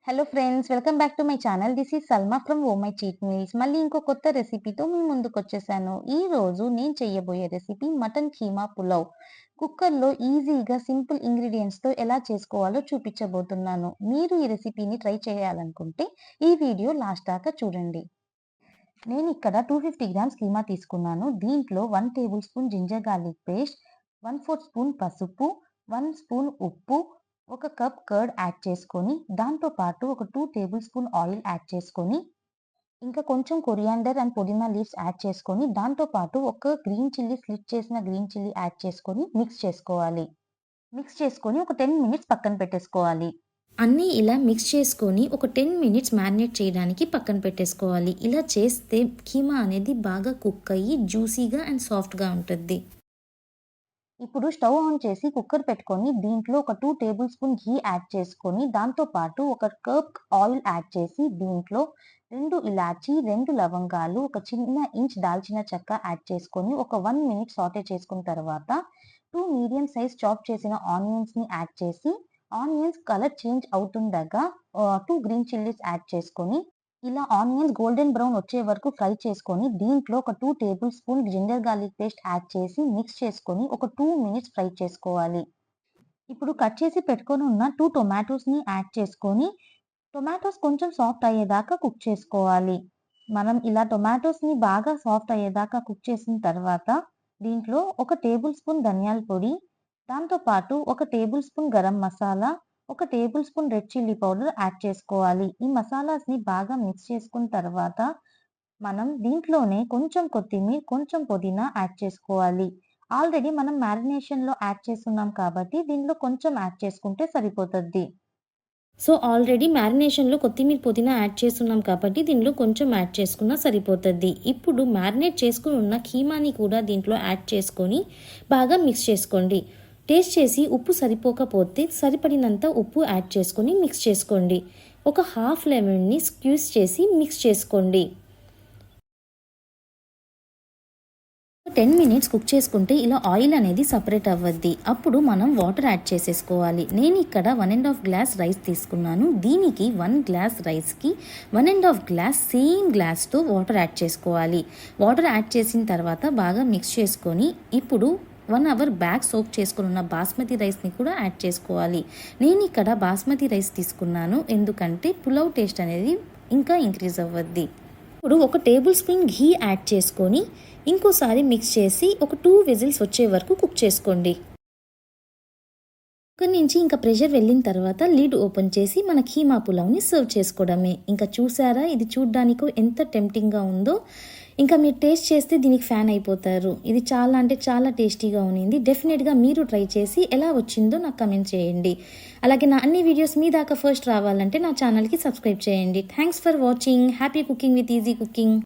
Hello friends, welcome back to my channel. This is Salma from Oh My Cheat Meals. మళ్ళీ ఇంకో కొత్త రెసిపీతో మీ ముందుకొచ్చేసాను. ఈ రోజు నేను చేయబోయే రెసిపీ మటన్ కీమా పులావ్. కుక్కర్‌లో ఈజీగా సింపుల్ ఇంగ్రీడియెంట్స్‌తో ఎలా చేసుకోవాలో చూపించబోతున్నాను. మీరు ఈ రెసిపీని ట్రై చేయాలనుకుంటే ఈ వీడియో లాస్ట్ దాకా చూడండి. నేను ఇక్కడ 250 గ్రామ్స్ కీమా తీసుకున్నాను. దీంట్లో 1 tablespoon ginger garlic paste, 1/4 spoon పసుపు, 1 స్పూన్ ఉప్పు, ఒక కప్ కర్డ్ యాడ్ చేసుకొని, దాంతో పాటు ఒక 2 టేబుల్ స్పూన్ ఆయిల్ యాడ్ చేసుకొని, ఇంకా కొంచెం కొరియాండర్ అండ్ పుదీనా లీవ్స్ యాడ్ చేసుకొని, దాంతో పాటు ఒక గ్రీన్ చిల్లీ స్లిట్ చేసిన గ్రీన్ చిల్లీ యాడ్ చేసుకొని మిక్స్ చేసుకోవాలి. మిక్స్ చేసుకొని ఒక 10 మినిట్స్ పక్కన పెట్టేసుకోవాలి. అన్నీ ఇలా మిక్స్ చేసుకొని ఒక 10 మినిట్స్ మ్యారినేట్ చేయడానికి పక్కన పెట్టేసుకోవాలి. ఇలా చేస్తే కీమా అనేది బాగా కుక్ అయ్యి జ్యూసీగా అండ్ సాఫ్ట్గా ఉంటుంది. ఇప్పుడు స్టవ్ ఆన్ చేసి కుక్కర్ పెట్టుకొని దీంట్లో ఒక 2 టేబుల్ స్పూన్ ఘీ యాడ్ చేసుకొని, దాంతో పాటు ఒక కప్ ఆయిల్ యాడ్ చేసి దీంట్లో 2 ఇలాచీ, 2 లవంగాలు, ఒక చిన్న ఇంచ్ దాల్చిన చెక్క యాడ్ చేసుకొని ఒక 1 మినిట్ సాటే చేసుకున్న తర్వాత 2 మీడియం సైజ్ చాప్ చేసిన ఆనియన్స్‌ని యాడ్ చేసి, ఆనియన్స్ కలర్ చేంజ్ అవుతుండగా 2 గ్రీన్ చిల్లీస్ యాడ్ చేసుకొని, ఇలా ఆనియన్స్ గోల్డెన్ బ్రౌన్ వచ్చే వరకు ఫ్రై చేసుకొని, దీంట్లో ఒక 2 tablespoon ginger garlic paste add చేసి మిక్స్ చేసుకొని ఒక 2 మినిట్స్ ఫ్రై చేసుకోవాలి. ఇప్పుడు కట్ చేసి పెట్టుకొని ఉన్న 2 టొమాటోస్‌ని యాడ్ చేసుకొని, టొమాటోస్ కొంచెం సాఫ్ట్ అయ్యేదాకా కుక్ చేసుకోవాలి. మనం ఇలా టొమాటోస్‌ని బాగా సాఫ్ట్ అయ్యేదాకా కుక్ చేసిన తర్వాత, దీంట్లో ఒక టేబుల్ స్పూన్ ధనియాల పొడి, దాంతో పాటు ఒక టేబుల్ స్పూన్ గరం మసాలా, ఒక table spoon red chilli powder add చేసుకోవాలి. ఈ మసాలాస్‌ని బాగా మిక్స్ చేసుకున్న తర్వాత, మనం దీంట్లోనే కొంచెం కొత్తిమీర, కొంచెం పుదీనా యాడ్ చేసుకోవాలి. ఆల్రెడీ మనం మ్యారినేషన్‌లో యాడ్ చేసున్నాం కాబట్టి, దీంట్లో కొంచెం యాడ్ చేసుకుంటే సరిపోతది. సో ఆల్రెడీ మ్యారినేషన్లో కొత్తిమీర పుదీనా యాడ్ చేస్తున్నాం కాబట్టి దీనిలో కొంచెం యాడ్ చేసుకున్నా సరిపోతుంది. ఇప్పుడు మ్యారినేట్ చేసుకుని ఉన్న కీమాని కూడా దీంట్లో యాడ్ చేసుకొని బాగా మిక్స్ చేసుకోండి. టేస్ట్ చేసి ఉప్పు సరిపోకపోతే సరిపడినంత ఉప్పు యాడ్ చేసుకొని మిక్స్ చేసుకోండి. ఒక హాఫ్ లెమన్ని స్క్యూజ్ చేసి మిక్స్ చేసుకోండి. 10 మినిట్స్ కుక్ చేసుకుంటే ఇలా ఆయిల్ అనేది సపరేట్ అవ్వద్ది. అప్పుడు మనం వాటర్ యాడ్ చేసేసుకోవాలి. నేను ఇక్కడ 1.5 గ్లాస్ రైస్ తీసుకున్నాను. దీనికి 1 గ్లాస్ రైస్కి 1.5 గ్లాస్ సేమ్ గ్లాస్తో వాటర్ యాడ్ చేసుకోవాలి. వాటర్ యాడ్ చేసిన తర్వాత బాగా మిక్స్ చేసుకొని, ఇప్పుడు 1 అవర్ బ్యాక్ సోక్ చేసుకుని ఉన్న బాస్మతి రైస్ని కూడా యాడ్ చేసుకోవాలి. నేను ఇక్కడ బాస్మతి రైస్ తీసుకున్నాను, ఎందుకంటే పులావ్ టేస్ట్ అనేది ఇంకా ఇంక్రీజ్ అవ్వద్ది. ఇప్పుడు ఒక టేబుల్ స్పూన్ ఘీ యాడ్ చేసుకొని ఇంకోసారి మిక్స్ చేసి ఒక 2 విజిల్స్ వచ్చే వరకు కుక్ చేసుకోండి. అక్కడి నుంచి ఇంకా ప్రెషర్ వెళ్ళిన తర్వాత లిడ్ ఓపెన్ చేసి మన కీమా పులావ్ని సర్వ్ చేసుకోవడమే. ఇంకా చూసారా, ఇది చూడ్డానికి ఎంత టెంప్టింగ్గా ఉందో. ఇంకా మీరు టేస్ట్ చేస్తే దీనికి ఫ్యాన్ అయిపోతారు. ఇది చాలా అంటే చాలా టేస్టీగా ఉన్నింది. డెఫినెట్గా మీరు ట్రై చేసి ఎలా వచ్చిందో నాకు కమెంట్ చేయండి. అలాగే నా అన్ని వీడియోస్ మీ దాకా ఫస్ట్ రావాలంటే నా ఛానల్కి సబ్స్క్రైబ్ చేయండి. Thanks for watching. Happy cooking with easy cooking.